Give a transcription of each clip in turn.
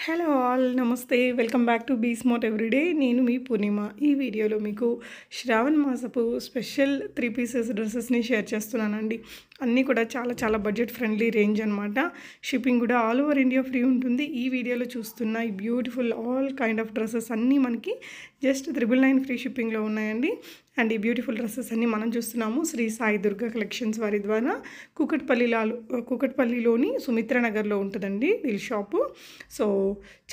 Hello all నమస్తే welcome back to be smart everyday. నేను మీ పూర్ణిమ. ఈ వీడియోలో మీకు శ్రావణ మాసపు స్పెషల్ 3 పీసెస్ డ్రెస్సెస్ని షేర్ చేస్తున్నానండి. అన్నీ కూడా చాలా బడ్జెట్ ఫ్రెండ్లీ రేంజ్ అనమాట. షిప్పింగ్ కూడా ఆల్ ఓవర్ ఇండియా ఫ్రీ ఉంటుంది. ఈ వీడియోలో చూస్తున్న ఈ beautiful all kind of dresses అన్నీ మనకి జస్ట్ 999 ఫ్రీ షిప్పింగ్లో ఉన్నాయండి. అండ్ ఈ బ్యూటిఫుల్ డ్రెస్సెస్ అన్నీ మనం చూస్తున్నాము శ్రీ సాయి దుర్గా కలెక్షన్స్ వారి ద్వారా. కూకట్పల్లిలోని సుమిత్ర నగర్లో ఉంటుందండి వీళ్ళ షాపు. సో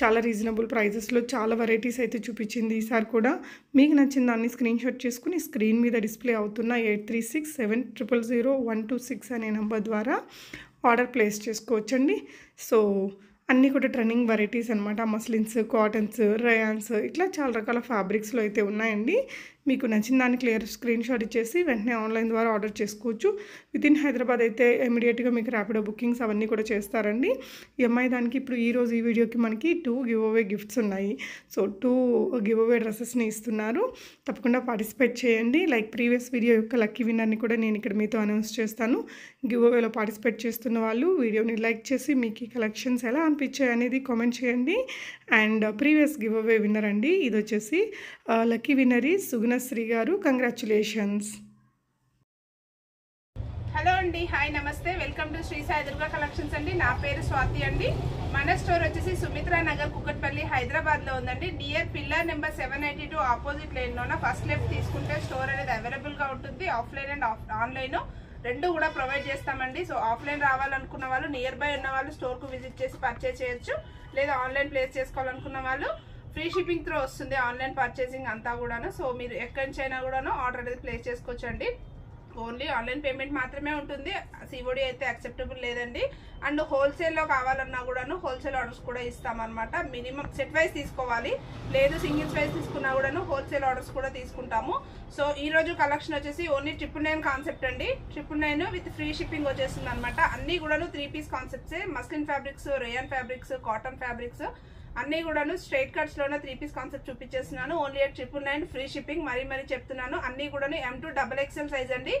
చాలా రీజనబుల్ ప్రైజెస్లో చాలా వెరైటీస్ అయితే చూపించింది. ఈసారి కూడా మీకు నచ్చిన దాన్ని స్క్రీన్ షాట్ చేసుకుని స్క్రీన్ మీద డిస్ప్లే అవుతున్న 8367000126 అనే నెంబర్ ద్వారా ఆర్డర్ ప్లేస్ చేసుకోవచ్చండి. సో అన్నీ కూడా ట్రెండింగ్ వెరైటీస్ అనమాట. మస్లిన్స్, కాటన్స్, రయాన్స్ ఇట్లా చాలా రకాల ఫ్యాబ్రిక్స్లో అయితే ఉన్నాయండి. మీకు నచ్చిన దాన్ని క్లియర్ స్క్రీన్ షాట్ ఇచ్చేసి వెంటనే ఆన్లైన్ ద్వారా ఆర్డర్ చేసుకోవచ్చు. వితిన్ హైదరాబాద్ అయితే ఇమీడియట్గా మీకు ర్యాపిడో బుకింగ్స్ అవన్నీ కూడా చేస్తారండి. ఎంఐ దానికి ఇప్పుడు ఈరోజు ఈ వీడియోకి మనకి 2 గివ్ అవే గిఫ్ట్స్ ఉన్నాయి. సో 2 గివ్ అవే డ్రెస్సెస్ని ఇస్తున్నారు. తప్పకుండా పార్టిసిపేట్ చేయండి. లైక్ ప్రీవియస్ వీడియో యొక్క లక్కీ విన్నర్ని కూడా నేను ఇక్కడ మీతో అనౌన్స్ చేస్తాను. గివ్ అవేలో పార్టిసిపేట్ చేస్తున్న వాళ్ళు వీడియోని లైక్ చేసి మీకు ఈ కలెక్షన్స్ ఎలా అనిపించాయి అనేది కామెంట్ చేయండి. And previous give away winner అండి, ఇది వచ్చేసి lucky winner is Sugunasri garu. Congratulations. Hello అండి, హాయ్ నమస్తే, welcome to Sri Sai Durga collections అండి. నా పేరు స్వాతి అండి. మన స్టోర్ వచ్చేసి సుమిత్రా నగర్, కుకట్పల్లి, హైదరాబాద్ లో ఉందండి. Near pillar number 792 opposite line లోన ఫస్ట్ లెఫ్ట్ తీసుకుంటే స్టోర్ అనేది అవైలబుల్ గా ఉంటుంది. ఆఫ్లైన్ అండ్ ఆన్లైన్ రెండు కూడా ప్రొవైడ్ చేస్తామండి. సో ఆఫ్లైన్ రావాలనుకున్న వాళ్ళు, నియర్ బై ఉన్న వాళ్ళు స్టోర్ కు విజిట్ చేసి పర్చేస్ చేయొచ్చు. లేదా ఆన్లైన్ ప్లేస్ చేసుకోవాలనుకున్న వాళ్ళు ఫ్రీ షిప్పింగ్ త్రూ వస్తుంది ఆన్లైన్ పర్చేసింగ్ అంతా కూడాను. సో మీరు ఎక్కడి నుంచి అయినా కూడాను ఆర్డర్ అనేది ప్లేస్ చేసుకోవచ్చు అండి. ఓన్లీ ఆన్లైన్ పేమెంట్ మాత్రమే ఉంటుంది, సిఓడి అయితే యాక్సెప్టబుల్ లేదండి. అండ్ హోల్సేల్లో కావాలన్నా కూడాను హోల్సేల్ ఆర్డర్స్ కూడా ఇస్తామన్నమాట. మినిమం సెట్ వైజ్ తీసుకోవాలి, లేదు సింగిల్స్ వైజ్ తీసుకున్నా కూడాను హోల్సేల్ ఆర్డర్స్ కూడా తీసుకుంటాము. సో ఈ రోజు కలెక్షన్ వచ్చేసి ఓన్లీ 999 కాన్సెప్ట్ అండి. 999 విత్ ఫ్రీ షిప్పింగ్ వచ్చేస్తుంది అనమాట. అన్ని కూడాను 3 పీస్ కాన్సెప్ట్సే. Muslin fabrics, rayon fabrics, cotton fabrics అన్నీ కూడాను స్ట్రైట్ కట్స్ లోనే 3 పీస్ కాన్సెప్ట్ చూపించేస్తున్నాను. Only 999 free shipping. మరీ చెప్తున్నాను. అన్ని కూడాను M2 XXL సైజ్ అండి.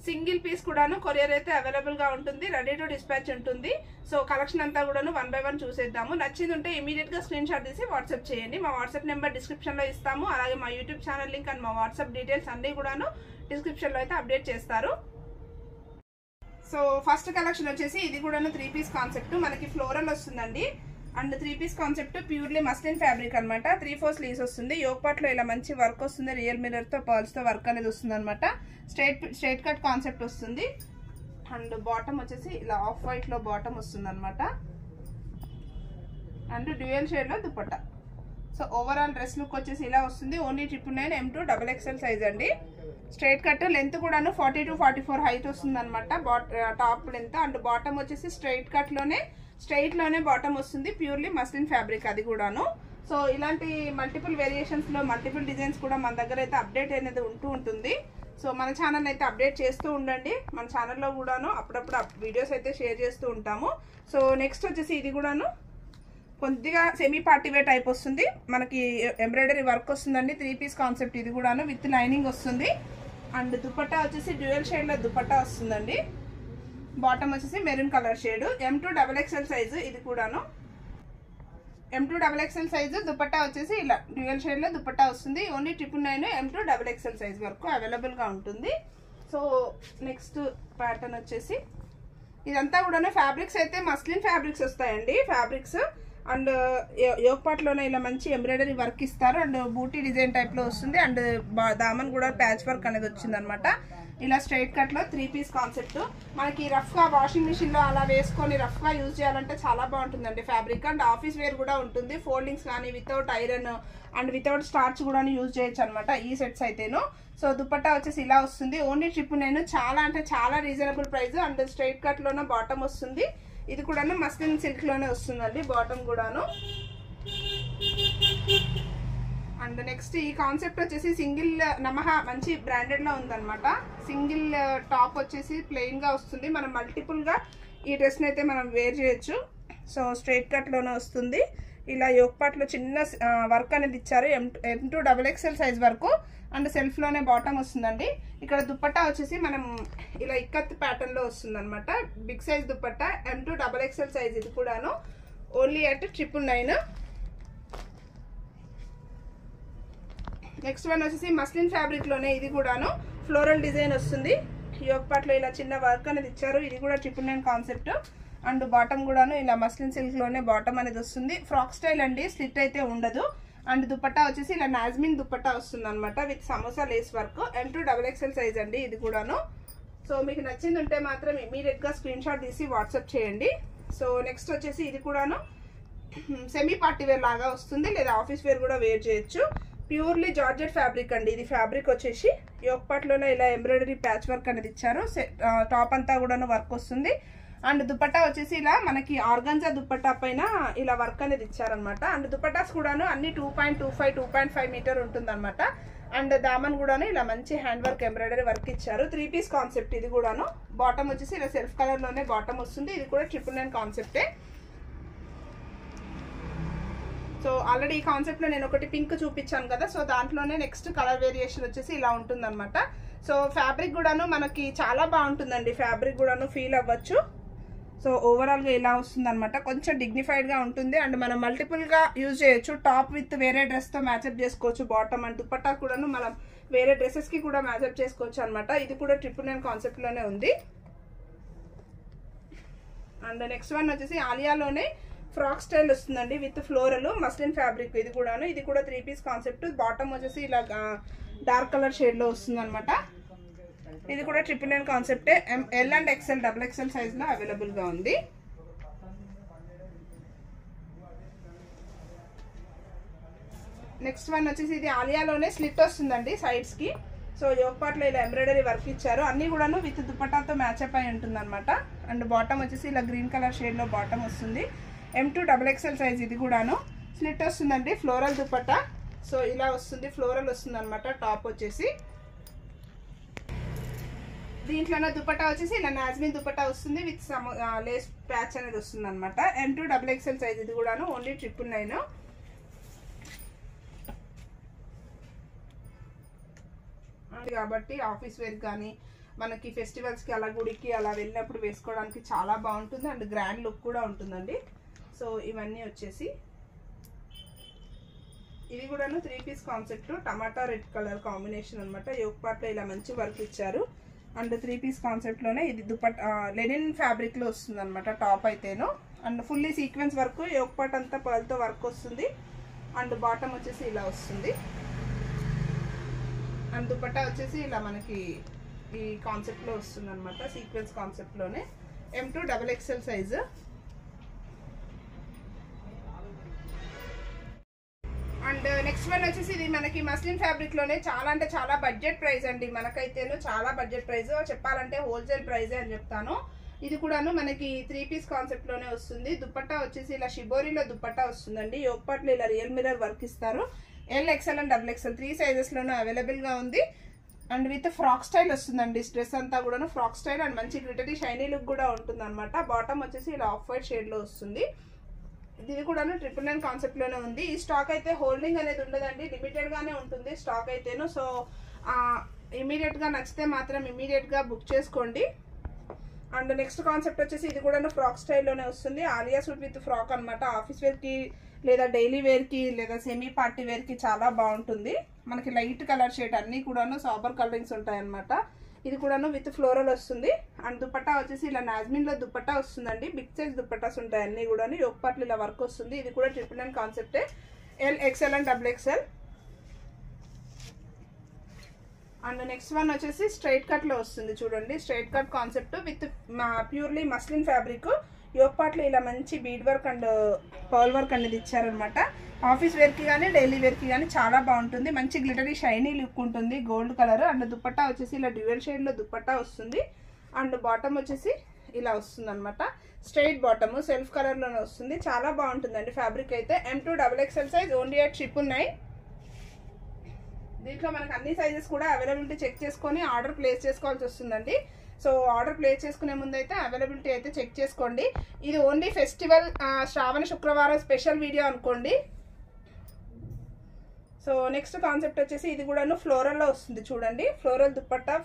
సింగిల్ పీస్ కూడాను కొరియర్ అయితే అవైలబుల్ గా ఉంటుంది, రెడీ టు డిస్పాచ్ ఉంటుంది. సో కలెక్షన్ అంతా కూడాను 1 by 1 చూసేద్దాము. నచ్చింది ఉంటే ఇమీడియట్ గా స్క్రీన్ షాట్ తీసి వాట్సాప్ చేయండి. మా వాట్సాప్ నెంబర్ డిస్క్రిప్షన్ లో ఇస్తాము. అలాగే మా యూట్యూబ్ ఛానల్ లింక్ అండ్ మా వాట్సాప్ డీటెయిల్స్ అన్ని కూడాను డిస్క్రిప్షన్ లో అయితే అప్డేట్ చేస్తారు. సో ఫస్ట్ కలెక్షన్ వచ్చేసి ఇది కూడాను 3 పీస్ కాన్సెప్ట్. మనకి ఫ్లోరల్ వస్తుందండి. And 3 piece concept purely muslin fabric అనమాట. 3/4 స్లీవ్స్ వస్తుంది. యోగ్ పార్ట్ లో ఇలా మంచి వర్క్ వస్తుంది. రియల్ మిర్రర్ తో పర్ల్స్ తో వర్క్ అనేది వస్తుంది అనమాట. స్ట్రైట్ కట్ కాన్సెప్ట్ వస్తుంది. అండ్ బాటమ్ వచ్చేసి ఇలా ఆఫ్ వైట్ లో బాటమ్ వస్తుంది అనమాట. అండ్ డ్యూయల్ షేడ్ లో dupatta. So overall dress look వచ్చేసి ఇలా వస్తుంది. ఓన్లీ 999 M2 XXL సైజ్ అండి. స్ట్రైట్ కట్ లెంత్ కూడాను 40 to 44 హైట్ వస్తుంది అనమాట. Top length. అండ్ బాటమ్ వచ్చేసి స్ట్రైట్ లోనే బాటమ్ వస్తుంది. ప్యూర్లీ మస్లిన్ ఫ్యాబ్రిక్ అది కూడాను. సో ఇలాంటి మల్టిపుల్ వేరియేషన్స్ లో మల్టిపుల్ డిజైన్స్ కూడా మన దగ్గర అయితే అప్డేట్ అనేది ఉంటుంది. సో మన ఛానల్ అయితే అప్డేట్ చేస్తూ ఉండండి. మన ఛానల్లో కూడాను అప్పుడప్పుడు వీడియోస్ అయితే షేర్ చేస్తూ ఉంటాము. సో నెక్స్ట్ వచ్చేసి ఇది కూడాను కొద్దిగా సెమీ పార్టీ వేర్ టైప్ వస్తుంది. మనకి ఎంబ్రాయిడరీ వర్క్ వస్తుందండి. 3 పీస్ కాన్సెప్ట్ ఇది కూడాను విత్ లైనింగ్ వస్తుంది. అండ్ దుపట్టా వచ్చేసి డ్యూయల్ షేడ్ లో దుపట్టా వస్తుందండి. బాటమ్ వచ్చేసి maroon colour shade. M2 XXL size ఇది కూడాను. M2 XXL size. దుపట్టా వచ్చేసి ఇలా డ్యూయల్ షేడ్ లో దుపట్టా వస్తుంది. ఓన్లీ 999 M2 XXL సైజ్ వరకు అవైలబుల్ గా ఉంటుంది. సో నెక్స్ట్ ప్యాటర్న్ వచ్చేసి ఇదంతా కూడాను ఫ్యాబ్రిక్స్ అయితే మస్లిన్ ఫ్యాబ్రిక్స్ వస్తాయండి. ఫ్యాబ్రిక్స్ అండ్ యోగ్ పార్ట్ లోనే ఇలా మంచి ఎంబ్రాయిడరీ వర్క్ ఇస్తారు. అండ్ బూటీ డిజైన్ టైప్ లో వస్తుంది. అండ్ దామన్ కూడా ప్యాచ్ వర్క్ అనేది వచ్చింది అనమాట. ఇలా స్ట్రైట్ కట్ లో 3 పీస్ కాన్సెప్ట్. మనకి రఫ్ గా వాషింగ్ మిషన్ లో అలా వేసుకొని రఫ్ గా యూజ్ చేయాలంటే చాలా బాగుంటుందండి ఫ్యాబ్రిక్. అండ్ ఆఫీస్ వేర్ కూడా ఉంటుంది. ఫోల్డింగ్స్ కానీ without iron and without starch కూడా యూజ్ చేయొచ్చు అనమాట ఈ సెట్స్ అయితేను. సో దుపట్టా వచ్చేసి ఇలా వస్తుంది. ఓన్లీ 999. చాలా అంటే చాలా reasonable price. And straight cut లోనే బాటమ్ వస్తుంది. ఇది కూడాను మస్లిన్ సిల్క్ లోనే వస్తుందండి బాటమ్ కూడాను. అండ్ నెక్స్ట్ ఈ కాన్సెప్ట్ వచ్చేసి సింగిల్ నమహ మంచి బ్రాండెడ్ లో ఉందన్నమాట. సింగిల్ టాప్ వచ్చేసి ప్లెయిన్ గా వస్తుంది. మనం మల్టిపుల్ గా ఈ డ్రెస్ ని అయితే మనం వేర్ చేయొచ్చు. సో స్ట్రైట్ కట్ లోనే వస్తుంది. ఇలా యోగ్ పార్ట్ లో చిన్న వర్క్ అనేది ఇచ్చారు. M2 XXL సైజ్ వరకు. అండ్ సెల్ఫ్ లోనే బాటమ్ వస్తుందండి. ఇక్కడ దుపట్టా వచ్చేసి మనం ఇలా ఇక్కత్ ప్యాటర్న్ లో వస్తుంది అనమాట. Big size dupatta M2 XXL size ఇది కూడాను. Only at 999. నెక్స్ట్ వన్ వచ్చేసి మస్లిన్ ఫ్యాబ్రిక్లోనే ఇది కూడాను ఫ్లోరల్ డిజైన్ వస్తుంది. యోక్ పార్ట్లో ఇలా చిన్న వర్క్ అనేది ఇచ్చారు. ఇది కూడా 999 కాన్సెప్ట్. అండ్ బాటమ్ కూడాను ఇలా మస్లిన్ సిల్క్లోనే బాటమ్ అనేది వస్తుంది. ఫ్రాక్ స్టైల్ అండి, స్లిట్ అయితే ఉండదు. అండ్ దుపట్టా వచ్చేసి ఇలా నాజ్మిన్ దుపట్టా వస్తుంది అనమాట with samosa lace work. M2 XXL size అండి ఇది కూడాను. సో మీకు నచ్చింది ఉంటే మాత్రం ఇమీడియట్గా స్క్రీన్ షాట్ తీసి వాట్సాప్ చేయండి. సో నెక్స్ట్ వచ్చేసి ఇది కూడాను సెమీ పార్టీ వేర్ లాగా వస్తుంది, లేదా ఆఫీస్ వేర్ కూడా వేర్ చేయొచ్చు. ప్యూర్లీ జార్జెట్ ఫ్యాబ్రిక్ అండి. ఇది ఫ్యాబ్రిక్ వచ్చేసి యోక్ పార్ట్లోనే ఇలా ఎంబ్రాయిడరీ ప్యాచ్ వర్క్ అనేది ఇచ్చారు. టాప్ అంతా కూడాను వర్క్ వస్తుంది. అండ్ దుపట్టా వచ్చేసి ఇలా మనకి ఆర్గంజా దుపట్టా పైన ఇలా వర్క్ అనేది ఇచ్చారనమాట. అండ్ దుపట్టాస్ కూడాను అన్ని 2.25 2.5 మీటర్ ఉంటుందన్నమాట. అండ్ దామన్ కూడాను ఇలా మంచి హ్యాండ్ వర్క్ ఎంబ్రాయిడరీ వర్క్ ఇచ్చారు. 3 పీస్ కాన్సెప్ట్ ఇది కూడాను. బాటమ్ వచ్చేసి ఇలా సెల్ఫ్ కలర్ లోనే బాటమ్ వస్తుంది. ఇది కూడా 999 కాన్సెప్టే. సో ఆల్రెడీ ఈ కాన్సెప్ట్ లో నేను ఒకటి పింక్ చూపించాను కదా, సో దాంట్లోనే నెక్స్ట్ కలర్ వేరియేషన్ వచ్చేసి ఇలా ఉంటుంది అనమాట. సో ఫ్యాబ్రిక్ కూడాను మనకి చాలా బాగుంటుందండి. ఫ్యాబ్రిక్ కూడాను ఫీల్ అవ్వచ్చు. సో ఓవరాల్ గా ఇలా వస్తుంది అనమాట. కొంచెం డిగ్నిఫైడ్ గా ఉంటుంది. అండ్ మనం మల్టిపుల్ గా యూజ్ చేయొచ్చు. టాప్ విత్ వేరే డ్రెస్ తో మ్యాచ్అప్ చేసుకోవచ్చు. బాటమ్ అండ్ దుపట్టా కూడాను మనం వేరే డ్రెస్సెస్ కి కూడా మ్యాచ్అప్ చేసుకోవచ్చు అనమాట. ఇది కూడా 999 కాన్సెప్ట్ లోనే ఉంది. అండ్ నెక్స్ట్ వన్ వచ్చేసి ఆలియాలోనే ఫ్రాక్ స్టైల్ వస్తుందండి విత్ ఫ్లోరల్ మస్లిన్ ఫ్యాబ్రిక్. ఇది కూడాను. ఇది కూడా 3 పీస్ కాన్సెప్ట్. బాటమ్ వచ్చేసి ఇలా డార్క్ కలర్ షేడ్ లో వస్తుంది అనమాట. ఇది కూడా 999 కాన్సెప్టే. L and XL XXL size లో అవైలబుల్ గా ఉంది. నెక్స్ట్ వన్ వచ్చేసి ఇది ఆలియాలోనే స్లిట్ వస్తుందండి సైడ్స్ కి. సో యోక్ పార్ట్లో ఇలా ఎంబ్రాయిడరీ వర్క్ ఇచ్చారు. అన్ని కూడాను విత్ దుపట్టాతో మ్యాచ్అప్ అయి ఉంటుంది అనమాట. అండ్ బాటమ్ వచ్చేసి ఇలా గ్రీన్ కలర్ షేడ్ లో బాటమ్ వస్తుంది. M2 XXL సైజ్ ఇది కూడాను. స్లిట్ వస్తుందండి, ఫ్లోరల్ దుపట్టా. సో ఇలా వస్తుంది, ఫ్లోరల్ వస్తుంది అనమాట. టాప్ వచ్చేసి దీంట్లోనే దుపట్టా వచ్చేసి ఇలా నాజ్మిన్ దుపట్టా వస్తుంది విత్ లేస్ ప్యాచ్ అనేది వస్తుంది అనమాట. M2 XXL సైజ్ ఇది కూడాను. ఓన్లీ 999. కాబట్టి ఆఫీస్ వేర్ కానీ మనకి ఫెస్టివల్స్ కి అలా గుడికి అలా వెళ్ళినప్పుడు వేసుకోవడానికి చాలా బాగుంటుంది. అండ్ గ్రాండ్ లుక్ కూడా ఉంటుందండి. సో ఇవన్నీ వచ్చేసి ఇది కూడాను 3 పీస్ కాన్సెప్ట్. టమాటా రెడ్ కలర్ కాంబినేషన్ అనమాట. యోక్ పార్ట్లో ఇలా మంచి వర్క్ ఇచ్చారు. అండ్ 3 పీస్ కాన్సెప్ట్ లోనే ఇది దుపట్టా లెనిన్ ఫ్యాబ్రిక్ లో వస్తుంది అనమాట. టాప్ అయితేను. And fully sequence work, yoke part అంతా పర్ల్ తో వర్క్ వస్తుంది. అండ్ బాటమ్ వచ్చేసి ఇలా వస్తుంది. అండ్ దుపట్టా వచ్చేసి ఇలా మనకి ఈ కాన్సెప్ట్ లో వస్తుంది అనమాట. సీక్వెన్స్ కాన్సెప్ట్ లోనే. M2 XXL size. And next one వచ్చేసి ఇది మనకి మస్లిన్ ఫ్యాబ్రిక్ లోనే చాలా అంటే చాలా బడ్జెట్ ప్రైస్ అండి. మనకైతేను చాలా బడ్జెట్ ప్రైస్, చెప్పాలంటే హోల్సేల్ ప్రైజే అని చెప్తాను. ఇది కూడాను మనకి 3 పీస్ కాన్సెప్ట్ లోనే వస్తుంది. దుపట్టా వచ్చేసి ఇలా షిబోరీలో దుపట్టా వస్తుందండి. యోక్ పార్ట్లో ఇలా రియల్ మిర్రర్ వర్క్ ఇస్తారు. L XL and XXL 3 sizes లోనే అవైలబుల్ గా ఉంది. అండ్ విత్ ఫ్రాక్ స్టైల్ వస్తుందండి. డ్రెస్ అంతా కూడా ఫ్రాక్ స్టైల్ అండ్ మంచి గ్లిటరీ షైనీ లుక్ కూడా ఉంటుంది అనమాట. బాటమ్ వచ్చేసి ఇలా ఆఫ్ వైట్ షేడ్ లో వస్తుంది. ఇది కూడా 999 కాన్సెప్ట్ లోనే ఉంది. ఈ స్టాక్ అయితే హోల్డింగ్ అనేది ఉండదండి, లిమిటెడ్ గానే ఉంటుంది స్టాక్ అయితేను. సో ఇమీడియట్ గా నచ్చితే మాత్రం ఇమీడియట్ గా బుక్ చేసుకోండి. అండ్ నెక్స్ట్ కాన్సెప్ట్ వచ్చేసి ఇది కూడా ఫ్రాక్ స్టైల్లోనే వస్తుంది. ఆలియా సూట్ విత్ ఫ్రాక్ అనమాట. ఆఫీస్ వేర్ కి లేదా డైలీ వేర్ కి లేదా సెమీ పార్టీ వేర్ కి చాలా బాగుంటుంది. మనకి లైట్ కలర్ షేడ్ అన్ని కూడాను సాబర్ కలరింగ్స్ ఉంటాయి అనమాట. ఇది కూడాను విత్ ఫ్లోరల్ వస్తుంది. అండ్ దుపట్టా వచ్చేసి ఇలా నాజ్మిన్ లో దుపట్టా వస్తుందండి. బిగ్ సైజ్ దుపట్టాస్ ఉంటాయి అన్ని కూడాను. యోక్ పార్ట్లో ఇలా వర్క్ వస్తుంది. ఇది కూడా 999 కాన్సెప్టే. L XL and XXL. And next one వచ్చేసి స్ట్రైట్ కట్ లో వస్తుంది చూడండి. Straight cut concept with purely muslin fabric. Yoke పార్ట్లో ఇలా మంచి bead work and pearl work అనేది ఇచ్చారనమాట. ఆఫీస్ వేర్ కి కానీ డైలీ వేర్ కి కానీ చాలా బాగుంటుంది. మంచి గ్లిటరీ షైనీ లుక్ ఉంటుంది, గోల్డ్ కలర్. అండ్ దుపట్టా వచ్చేసి ఇలా డ్యూయల్ షేడ్ లో దుపట్టా వస్తుంది. అండ్ బాటమ్ వచ్చేసి ఇలా వస్తుంది అనమాట. స్ట్రైట్ బాటమ్ సెల్ఫ్ కలర్ లోనే వస్తుంది. చాలా బాగుంటుందండి ఫ్యాబ్రిక్ అయితే. M2 XXL size only at 999. దీంట్లో మనకు అన్ని సైజెస్ కూడా అవైలబిలిటీ చెక్ చేసుకొని ఆర్డర్ ప్లేస్ చేసుకోవాల్సి వస్తుందండి. సో ఆర్డర్ ప్లేస్ చేసుకునే ముందు అయితే అవైలబిలిటీ అయితే చెక్ చేసుకోండి. ఇది ఓన్లీ ఫెస్టివల్ శ్రావణ శుక్రవారం స్పెషల్ వీడియో అనుకోండి. సో నెక్స్ట్ కాన్సెప్ట్ వచ్చేసి ఇది కూడాను ఫ్లోరల్ లో వస్తుంది చూడండి. ఫ్లోరల్ దుపట్టా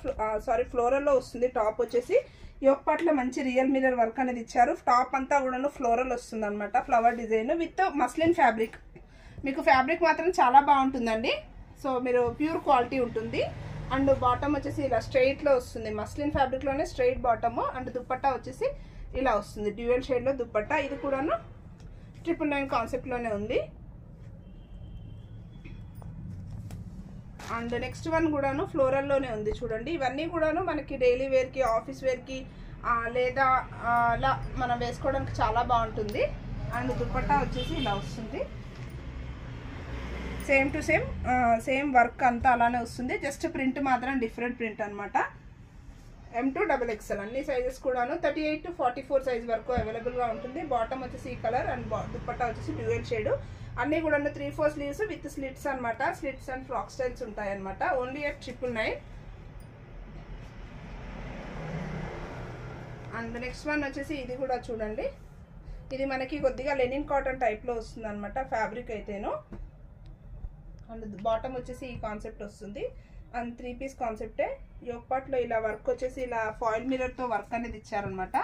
ఫ్లోరల్ లో వస్తుంది. టాప్ వచ్చేసి యోక్ పార్ట్లో మంచి రియల్ మిర్రర్ వర్క్ అనేది ఇచ్చారు. టాప్ అంతా కూడాను ఫ్లోరల్ వస్తుంది అనమాట, flower design with muslin fabric. మీకు ఫ్యాబ్రిక్ మాత్రం చాలా బాగుంటుందండి. సో మీరు ప్యూర్ క్వాలిటీ ఉంటుంది. అండ్ బాటమ్ వచ్చేసి ఇలా స్ట్రైట్లో వస్తుంది, మస్లిన్ ఫ్యాబ్రిక్లోనే స్ట్రైట్ బాటము. అండ్ దుపట్టా వచ్చేసి ఇలా వస్తుంది డ్యూయల్ షేడ్లో దుపట్టా. ఇది కూడాను 999 కాన్సెప్ట్లోనే ఉంది. అండ్ నెక్స్ట్ వన్ కూడాను ఫ్లోరల్లోనే ఉంది చూడండి. ఇవన్నీ కూడాను మనకి డైలీ వేర్కి, ఆఫీస్ వేర్కి లేదా అలా మనం వేసుకోవడానికి చాలా బాగుంటుంది. అండ్ దుపట్టా వచ్చేసి ఇలా వస్తుంది, సేమ్ టు సేమ్ వర్క్ అంతా అలానే వస్తుంది. జస్ట్ ప్రింట్ మాత్రం డిఫరెంట్ ప్రింట్ అనమాట. M2XXL అన్ని సైజెస్ కూడాను 38 to 44 సైజ్ వరకు అవైలబుల్గా ఉంటుంది. బాటమ్ వచ్చేసి ఈ కలర్ అండ్ దుపట్టా వచ్చేసి డ్యూయల్ షేడ్. అన్నీ కూడా 3/4 స్లీవ్స్ విత్ స్లిట్స్ అనమాట. స్లిట్స్ అండ్ ఫ్రాక్ స్టైల్స్ ఉంటాయి అనమాట. Only at 999. And next one వచ్చేసి ఇది కూడా చూడండి. ఇది మనకి కొద్దిగా లెనిన్ కాటన్ టైప్లో వస్తుంది అనమాట ఫ్యాబ్రిక్ అయితేను. అండ్ బాటమ్ వచ్చేసి ఈ కాన్సెప్ట్ వస్తుంది. అండ్ 3 పీస్ కాన్సెప్టే. యోక్ పార్ట్లో ఇలా వర్క్ వచ్చేసి ఇలా ఫాయిల్ మిర్రర్తో వర్క్ అనేది ఇచ్చారనమాట.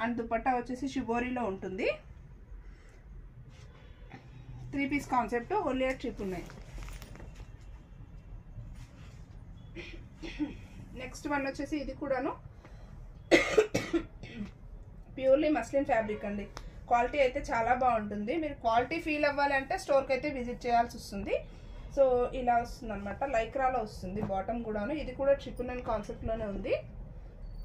అండ్ దుపట్టా వచ్చేసి షిబోరీలో ఉంటుంది. 3 piece concept only at 999. Next one వచ్చేసి ఇది కూడాను ప్యూర్లీ మస్లిన్ ఫ్యాబ్రిక్ అండి. క్వాలిటీ అయితే చాలా బాగుంటుంది. మీరు క్వాలిటీ ఫీల్ అవ్వాలి అంటే స్టోర్కి అయితే విజిట్ చేయాల్సి వస్తుంది. సో ఇలా వస్తుంది అనమాట, లైక్రాలో వస్తుంది బాటమ్ కూడాను. ఇది కూడా 999 కాన్సెప్ట్లోనే ఉంది.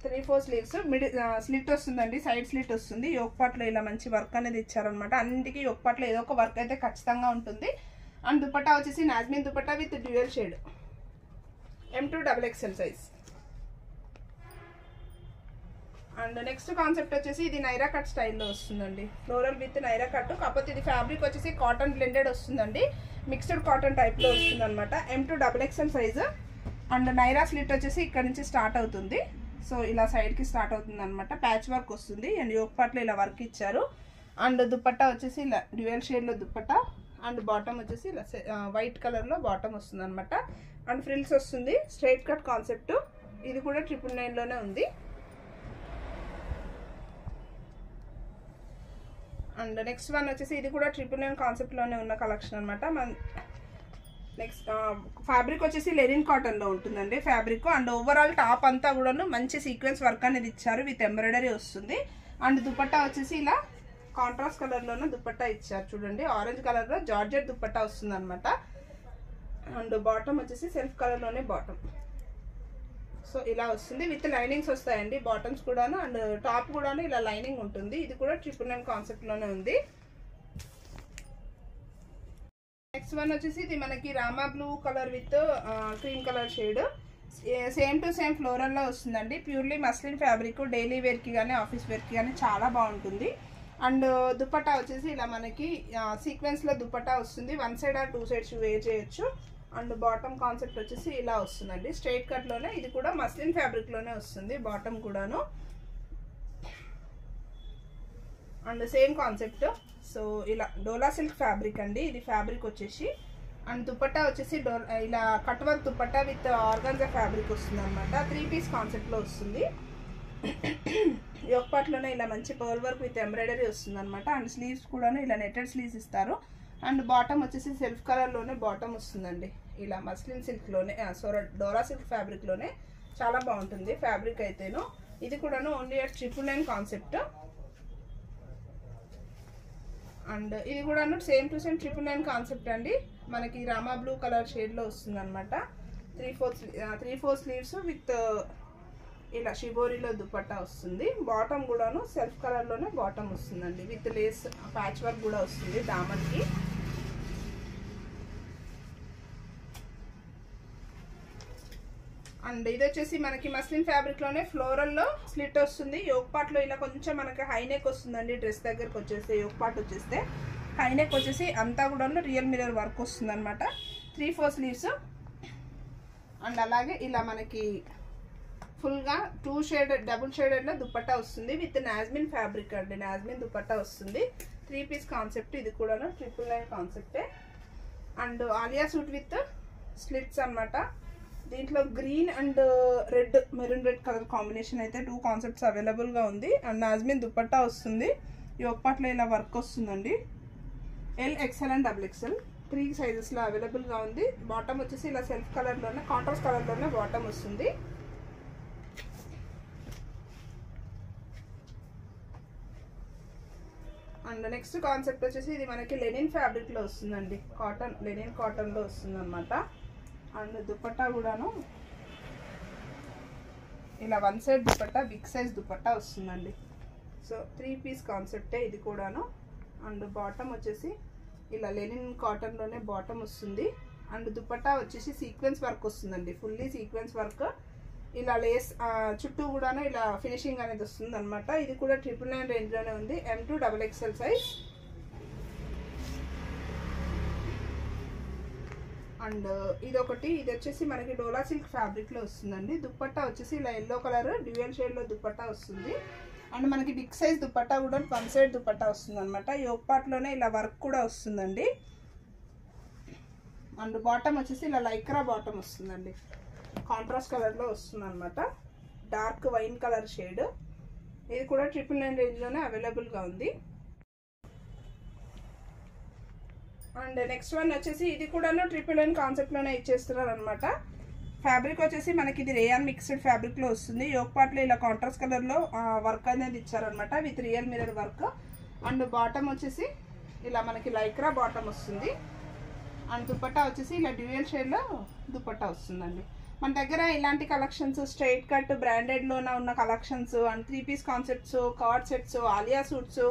3/4 స్లీవ్స్, మిడిల్ స్లిట్ వస్తుందండి, సైడ్ స్లిట్ వస్తుంది. యోక్ పార్ట్లో ఇలా మంచి వర్క్ అనేది ఇచ్చారనమాట. అన్నింటికి యోక్ పార్ట్లో ఏదో ఒక వర్క్ అయితే ఖచ్చితంగా ఉంటుంది. అండ్ దుపట్టా వచ్చేసి Nazmin dupatta with dual shade, M2XXL size. And next concept వచ్చేసి ఇది నైరా కట్ స్టైల్లో వస్తుందండి, ఫ్లోరల్ విత్ నైరా కట్. కాకపోతే ఇది ఫ్యాబ్రిక్ వచ్చేసి కాటన్ బ్లెండెడ్ వస్తుందండి, మిక్స్డ్ కాటన్ టైప్లో వస్తుంది అనమాట. M2XXL size. And Naira slit వచ్చేసి ఇక్కడ నుంచి స్టార్ట్ అవుతుంది. సో ఇలా సైడ్కి స్టార్ట్ అవుతుంది అనమాట. ప్యాచ్ వర్క్ వస్తుంది అండ్ యోక్ పార్ట్లో ఇలా వర్క్ ఇచ్చారు. అండ్ దుపట్టా వచ్చేసి ఇలా డ్యూయల్ షేడ్లో దుపట్టా. అండ్ బాటమ్ వచ్చేసి ఇలా వైట్ కలర్లో బాటమ్ వస్తుంది అనమాట. అండ్ ఫ్రిల్స్ వస్తుంది, స్ట్రైట్ కట్ కాన్సెప్ట్. ఇది కూడా 999లోనే ఉంది. అండ్ నెక్స్ట్ వన్ వచ్చేసి ఇది కూడా 999 కాన్సెప్ట్లోనే ఉన్న కలెక్షన్ అనమాట. నెక్స్ట్ ఫ్యాబ్రిక్ వచ్చేసి లెనిన్ కాటన్లో ఉంటుందండి ఫ్యాబ్రిక్. అండ్ ఓవరాల్ టాప్ అంతా కూడాను మంచి సీక్వెన్స్ వర్క్ అనేది ఇచ్చారు, విత్ ఎంబ్రాయిడరీ వస్తుంది. అండ్ దుపట్టా వచ్చేసి ఇలా కాంట్రాస్ట్ కలర్లోనే దుపట్టా ఇచ్చారు చూడండి, ఆరెంజ్ కలర్లో జార్జెట్ దుపట్టా వస్తుంది అనమాట. అండ్ బాటమ్ వచ్చేసి సెల్ఫ్ కలర్లోనే బాటమ్. సో ఇలా వస్తుంది, విత్ లైనింగ్స్ వస్తాయండి బాటమ్స్ కూడాను. అండ్ టాప్ కూడాను ఇలా లైనింగ్ ఉంటుంది. ఇది కూడా 999 కాన్సెప్ట్లోనే ఉంది. నెక్స్ట్ వన్ వచ్చేసి ఇది మనకి Rama blue colour with cream colour shade. Same to same ఫ్లోరల్లో వస్తుందండి. ప్యూర్లీ మస్లిన్ ఫ్యాబ్రిక్, డైలీ వేర్కి కానీ ఆఫీస్ వేర్కి కానీ చాలా బాగుంటుంది. అండ్ దుపట్టా వచ్చేసి ఇలా మనకి సీక్వెన్స్లో దుపట్టా వస్తుంది. 1 సైడ్ ఆర్ 2 సైడ్స్ వేర్ చేయొచ్చు. అండ్ బాటమ్ కాన్సెప్ట్ వచ్చేసి ఇలా వస్తుందండి, స్ట్రైట్ కట్లోనే. ఇది కూడా మస్లిన్ ఫ్యాబ్రిక్లోనే వస్తుంది బాటమ్ కూడాను. And same concept. సో ఇలా డోలా సిల్క్ ఫ్యాబ్రిక్ అండి ఇది ఫ్యాబ్రిక్ వచ్చేసి. అండ్ దుపట్టా వచ్చేసి ఇలా cut work dupatta with organza fabric వస్తుంది అనమాట. 3 పీస్ కాన్సెప్ట్లో వస్తుంది. యోక్ పార్ట్లోనే ఇలా మంచి పర్ల్ వర్క్ విత్ ఎంబ్రాయిడరీ వస్తుంది అనమాట. అండ్ స్లీవ్స్ కూడాను ఇలా నెట్టెడ్ స్లీవ్స్ ఇస్తారు. అండ్ బాటమ్ వచ్చేసి సెల్ఫ్ కలర్లోనే బాటమ్ వస్తుందండి, ఇలా మస్లిన్ సిల్క్లోనే డోలా సిల్క్ ఫ్యాబ్రిక్లోనే. చాలా బాగుంటుంది ఫ్యాబ్రిక్ అయితేను. ఇది కూడాను ఓన్లీ at 999 కాన్సెప్ట్. అండ్ ఇది కూడాను సేమ్ టు సేమ్ 999 కాన్సెప్ట్ అండి. మనకి రామా బ్లూ కలర్ షేడ్లో వస్తుంది అనమాట. 3/4 స్లీవ్స్ విత్ ఇలా షిబోరీలో దుపట్టా వస్తుంది. బాటమ్ కూడాను సెల్ఫ్ కలర్లోనే బాటమ్ వస్తుందండి, విత్ లేస్ ప్యాచ్ వర్క్ కూడా వస్తుంది దామన్కి. అండ్ ఇది వచ్చేసి మనకి మస్లిన్ ఫ్యాబ్రిక్లోనే ఫ్లోరల్లో స్లిట్ వస్తుంది. యోక్ పార్ట్లో ఇలా కొంచెం మనకి హై నెక్ వస్తుందండి. డ్రెస్ దగ్గరకు వచ్చేస్తే యోక్ పార్ట్ వచ్చేస్తే హై నెక్ వచ్చేసి అంతా కూడా రియల్ మిర్రర్ వర్క్ వస్తుంది అనమాట. 3/4 స్లీవ్స్. అండ్ అలాగే ఇలా మనకి ఫుల్గా 2 షేడెడ్ డబుల్ షేడెడ్లో దుపట్టా వస్తుంది, విత్ నాజ్మిన్ ఫ్యాబ్రిక్ అండి. నాజ్మిన్ దుపట్టా వస్తుంది. 3 పీస్ కాన్సెప్ట్. ఇది కూడా 999 కాన్సెప్టే. And Alia suit with slits అనమాట. దీంట్లో green and red, maroon red colour combination అయితే 2 కాన్సెప్ట్స్ అవైలబుల్గా ఉంది. అండ్ నాజ్మిన్ దుపట్టా వస్తుంది. ఈ ఒక్కట్లో ఇలా వర్క్ వస్తుందండి. ఎల్, ఎక్స్ఎల్ అండ్ XXL 3 సైజెస్లో అవైలబుల్గా ఉంది. బాటమ్ వచ్చేసి ఇలా సెల్ఫ్ కలర్లోనే, కాంట్రాస్ట్ కలర్లోనే బాటమ్ వస్తుంది. అండ్ నెక్స్ట్ కాన్సెప్ట్ వచ్చేసి ఇది మనకి లెనిన్ ఫ్యాబ్రిక్లో వస్తుందండి. లెనిన్ కాటన్లో వస్తుంది అనమాట. అండ్ దుపట్టా కూడాను ఇలా 1 side dupatta, big size dupatta వస్తుందండి. సో 3 పీస్ కాన్సెప్టే ఇది కూడాను. అండ్ బాటమ్ వచ్చేసి ఇలా లెనిన్ కాటన్లోనే బాటమ్ వస్తుంది. అండ్ దుపట్టా వచ్చేసి సీక్వెన్స్ వర్క్ వస్తుందండి. ఫుల్లీ సీక్వెన్స్ వర్క్, ఇలా లేస్ చుట్టూ కూడాను ఇలా ఫినిషింగ్ అనేది వస్తుంది అనమాట. ఇది కూడా 999 రేంజ్లోనే ఉంది. M2 XXL size. అండ్ ఇదొకటి, ఇది వచ్చేసి మనకి డోలా సిల్క్ ఫ్యాబ్రిక్లో వస్తుందండి. దుపట్టా వచ్చేసి ఇలా ఎల్లో కలర్ డ్యూయల్ షేడ్లో దుపట్టా వస్తుంది. అండ్ మనకి బిగ్ సైజ్ దుపట్టా కూడా 1 సైడ్ దుపట్టా వస్తుంది అనమాట. యోక్ పార్ట్లోనే ఇలా వర్క్ కూడా వస్తుందండి. అండ్ బాటమ్ వచ్చేసి ఇలా లైక్రా బాటమ్ వస్తుందండి. కాంట్రాస్ట్ కలర్లో వస్తుంది అనమాట. Dark wine colour shade. ఇది కూడా 999 రేంజ్లోనే అవైలబుల్గా ఉంది. అండ్ నెక్స్ట్ వన్ వచ్చేసి ఇది కూడాను 999 కాన్సెప్ట్లోనే ఇచ్చేస్తున్నారు అనమాట. ఫ్యాబ్రిక్ వచ్చేసి మనకి ఇది రేయాన్ మిక్స్డ్ ఫ్యాబ్రిక్లో వస్తుంది. యోక్ పార్ట్లో ఇలా కాంట్రాస్ట్ కలర్లో వర్క్ అనేది ఇచ్చారనమాట with real mirror work. And bottom వచ్చేసి ఇలా మనకి లైక్రా బాటమ్ వస్తుంది. అండ్ దుపట్టా వచ్చేసి ఇలా డ్యూయల్ షేడ్లో దుపట్టా వస్తుందండి. మన దగ్గర ఇలాంటి కలెక్షన్స్, స్ట్రైట్ కట్ బ్రాండెడ్లోనే ఉన్న collections and 3 piece concepts, card sets, Alia suits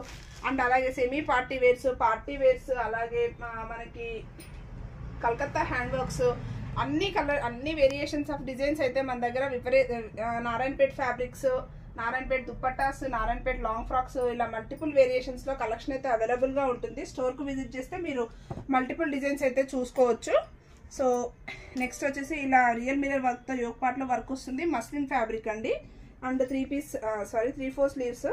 and అలాగే సెమీ పార్టీ వేర్స్, అలాగే మనకి కలకత్తా హ్యాండ్ వర్క్స్, అన్ని వేరియేషన్స్ ఆఫ్ డిజైన్స్ అయితే మన దగ్గర Narayanpet fabrics, Narayanpet dupattas, Narayanpet long frocks, ఇలా మల్టిపుల్ వేరియేషన్స్లో కలెక్షన్ అయితే అవైలబుల్గా ఉంటుంది. స్టోర్కు విజిట్ చేస్తే మీరు మల్టిపుల్ డిజైన్స్ అయితే చూసుకోవచ్చు. సో నెక్స్ట్ వచ్చేసి ఇలా రియల్ మిర్రర్ వర్క్తో యోక్ పార్ట్లో వర్క్ వస్తుంది. మస్లిన్ ఫ్యాబ్రిక్ అండి. అండ్ 3-4 స్లీవ్స్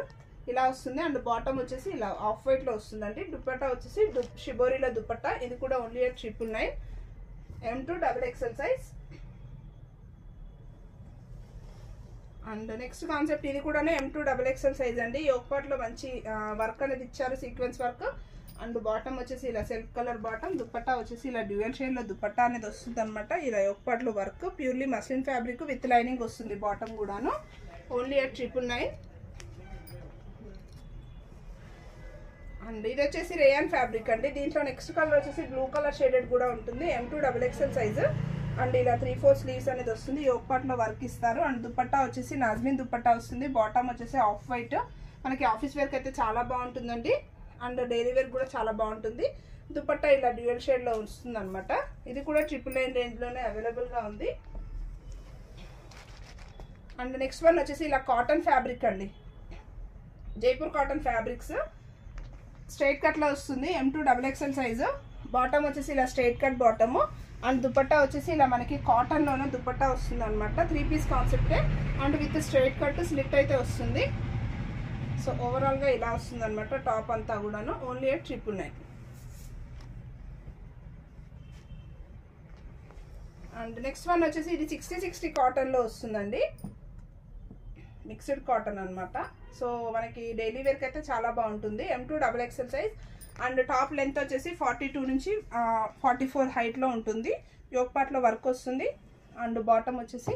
ఇలా వస్తుంది. అండ్ బాటమ్ వచ్చేసి ఇలా ఆఫ్ వైట్లో వస్తుందండి. దుపట్టా వచ్చేసి షిబోరీలో దుపట్టా. ఇది కూడా only 999 M2 XXL size. And next concept ఇది కూడా M2 XXL సైజ్ అండి. యోక్ పార్ట్లో మంచి వర్క్ అనేది ఇచ్చారు, సీక్వెన్స్ వర్క్. అండ్ బాటమ్ వచ్చేసి ఇలా సెల్ఫ్ కలర్ బాటమ్. దుపట్టా వచ్చేసి ఇలా డ్యూయల్ షేడ్లో దుపట్టా అనేది వస్తుంది అనమాట. ఇలా యోక్ పార్ట్లో work, purely muslin fabric with lining వస్తుంది. బాటమ్ కూడాను ఓన్లీ 999. అండ్ ఇది వచ్చేసి రేయాన్ ఫ్యాబ్రిక్ అండి. దీంట్లో నెక్స్ట్ కలర్ వచ్చేసి బ్లూ కలర్ షేడెడ్ కూడా ఉంటుంది. M2 XXL size. అండ్ ఇలా 3-4 స్లీవ్స్ అనేది వస్తుంది. యోక్ పార్ట్లో వర్క్ ఇస్తారు. అండ్ దుపట్టా వచ్చేసి నాజ్మిన్ దుపట్టా వస్తుంది. బాటమ్ వచ్చేసి ఆఫ్ వైట్. మనకి ఆఫీస్ వేర్కి అయితే చాలా బాగుంటుందండి. అండ్ డైలీ వేర్ కూడా చాలా బాగుంటుంది. దుపట్టా ఇలా డ్యూయల్ షేడ్లో వస్తుంది అనమాట. ఇది కూడా 999 రేంజ్లోనే అవైలబుల్గా ఉంది. అండ్ నెక్స్ట్ వన్ వచ్చేసి ఇలా కాటన్ ఫ్యాబ్రిక్ అండి. జైపూర్ కాటన్ ఫ్యాబ్రిక్స్ స్ట్రైట్ కట్లో వస్తుంది. M2 XXL size. బాటమ్ వచ్చేసి ఇలా straight cut bottom. And dupatta వచ్చేసి ఇలా మనకి కాటన్లోనే దుపట్టా వస్తుంది అనమాట. 3 పీస్ కాన్సెప్టే. And with straight cut slit అయితే వస్తుంది. సో ఓవరాల్గా ఇలా వస్తుంది అనమాట. టాప్ అంతా కూడాను ఓన్లీ 999. అండ్ నెక్స్ట్ వన్ వచ్చేసి ఇది 60-60 కాటన్లో వస్తుందండి. మిక్స్డ్ కాటన్ అనమాట. సో మనకి డైలీ వేర్కి అయితే చాలా బాగుంటుంది. M2 XXL size. And top length వచ్చేసి 42 నుంచి 44 హైట్లో ఉంటుంది. యోక్ పార్ట్లో వర్క్ వస్తుంది. అండ్ బాటమ్ వచ్చేసి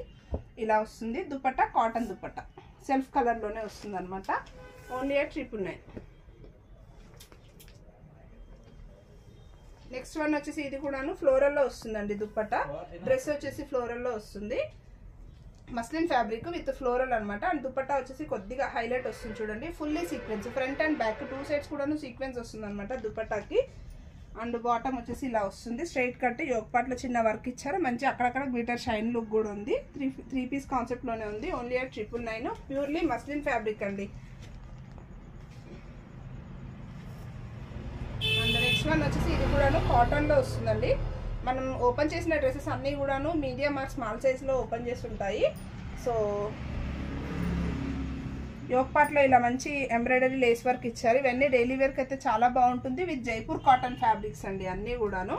ఇలా వస్తుంది. దుపట్టా కాటన్ దుపట్టా సెల్ఫ్ కలర్లోనే వస్తుంది అనమాట. ఓన్లీ 999. నెక్స్ట్ వన్ వచ్చేసి ఇది కూడాను ఫ్లోరల్లో వస్తుందండి. దుపట్టా డ్రెస్ వచ్చేసి ఫ్లోరల్లో వస్తుంది. మస్లిన్ ఫ్యాబ్రిక్ విత్ ఫ్లోరల్ అనమాట. అండ్ దుపట్టా వచ్చేసి కొద్దిగా హైలైట్ వస్తుంది చూడండి. Fully sequence, front and back 2 sides కూడాను సీక్వెన్స్ వస్తుంది అనమాట దుపట్టాకి. అండ్ బాటమ్ వచ్చేసి ఇలా వస్తుంది. స్ట్రైట్ కట్ యోక్ పార్ట్లో చిన్న వర్క్ ఇచ్చారు. మంచి అక్కడక్కడ గ్లిటర్ షైన్ లుక్ కూడా ఉంది. 3 పీస్ కాన్సెప్ట్లోనే ఉంది. ఓన్లీ 999. ప్యూర్లీ మస్లిన్ ఫ్యాబ్రిక్ అండి. అండ్ నెక్స్ట్ వన్ వచ్చేసి ఇది కూడాను కాటన్లో వస్తుందండి. మనం ఓపెన్ చేసిన డ్రెస్సెస్ అన్నీ కూడాను మీడియం ఆర్ స్మాల్ సైజ్లో ఓపెన్ చేసి ఉంటాయి. సో యోక్ పార్ట్లో ఇలా మంచి ఎంబ్రాయిడరీ లేస్ వర్క్ ఇచ్చారు. ఇవన్నీ డైలీ వేర్కి అయితే చాలా బాగుంటుంది. విత్ జైపూర్ కాటన్ ఫ్యాబ్రిక్స్ అండి అన్నీ కూడాను.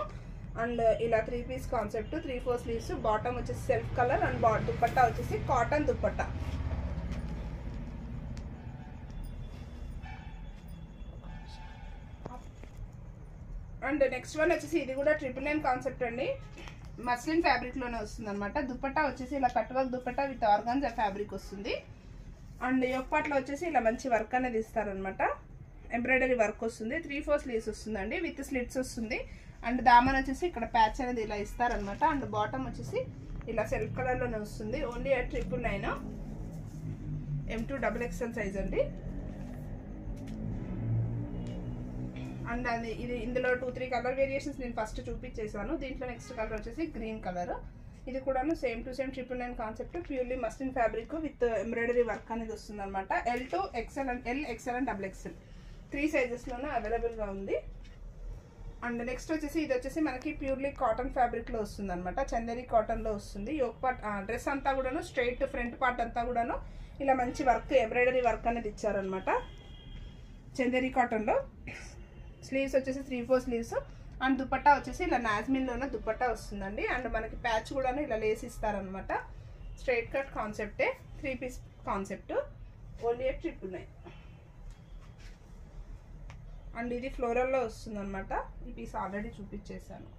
అండ్ ఇలా 3 పీస్ కాన్సెప్ట్, 3/4 స్లీవ్స్, బాటమ్ వచ్చేసి సెల్ఫ్ కలర్ అండ్ దుపట్టా వచ్చేసి cotton dupatta. And next one వచ్చేసి ఇది కూడా 999 కాన్సెప్ట్ అండి, మస్లిన్ ఫ్యాబ్రిక్లోనే వస్తుంది అనమాట. దుపట్టా వచ్చేసి ఇలా cut work dupatta with organza fabric వస్తుంది. అండ్ యొక్పాట్లో వచ్చేసి ఇలా మంచి వర్క్ అనేది ఇస్తారనమాట, ఎంబ్రాయిడరీ వర్క్ వస్తుంది. 3/4 స్లీవ్స్ వస్తుందండి విత్ స్లిట్స్ వస్తుంది. అండ్ దామన్ వచ్చేసి ఇక్కడ ప్యాచ్ అనేది ఇలా ఇస్తారనమాట. అండ్ బాటమ్ వచ్చేసి ఇలా సెల్ఫ్ కలర్లోనే వస్తుంది. Only at 999, M2 XXL size అండి. అండ్ అది ఇది ఇందులో 2-3 కలర్ వేరియేషన్స్ నేను ఫస్ట్ చూపించేసాను. దీంట్లో నెక్స్ట్ కలర్ వచ్చేసి గ్రీన్ కలర్. ఇది కూడాను same to same 999 concept, purely muslin fabric with embroidery work అనేది వస్తుంది అనమాట. L2 XL and L XL and XXL 3 సైజెస్లోనే అవైలబుల్గా ఉంది. అండ్ నెక్స్ట్ వచ్చేసి ఇది వచ్చేసి మనకి ప్యూర్లీ కాటన్ ఫ్యాబ్రిక్లో వస్తుంది అనమాట, చందేరి కాటన్లో వస్తుంది. యోక్ పార్ట్ డ్రెస్ అంతా కూడాను స్ట్రైట్ ఫ్రంట్ పార్ట్ అంతా కూడాను ఇలా మంచి వర్క్ ఎంబ్రాయిడరీ వర్క్ అనేది ఇచ్చారనమాట చందేరి కాటన్లో. స్లీవ్స్ వచ్చేసి 3/4 స్లీవ్స్ అండ్ దుపట్టా వచ్చేసి ఇలా నాజ్మిన్లోనే దుపట్టా వస్తుందండి. అండ్ మనకి ప్యాచ్ కూడాను ఇలా లేస్ ఇస్తారనమాట. స్ట్రైట్ కట్ కాన్సెప్టే, 3 piece concept, only at 999. And ఇది ఫ్లోరల్లో వస్తుంది అనమాట. ఈ పీస్ ఆల్రెడీ చూపించేసాను.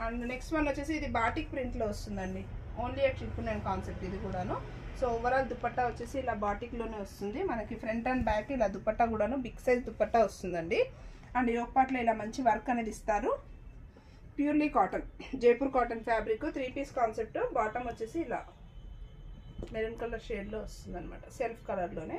అండ్ నెక్స్ట్ వన్ వచ్చేసి ఇది బాటిక్ ప్రింట్లో వస్తుందండి, ఓన్లీ at 999 కాన్సెప్ట్ ఇది కూడాను. సో ఓవరాల్ దుపట్టా వచ్చేసి ఇలా బాటిక్లోనే వస్తుంది. మనకి ఫ్రంట్ అండ్ బ్యాక్ ఇలా దుపట్టా కూడాను బిగ్ సైజ్ దుపట్టా వస్తుందండి. అండ్ యోక్ పార్ట్లో ఇలా మంచి వర్క్ అనేది ఇస్తారు. Purely cotton, Jaipur cotton fabric, 3 piece concept. Bottom వచ్చేసి ఇలా మెరూన్ కలర్ షేడ్లో వస్తుంది అనమాట, సెల్ఫ్ కలర్లోనే.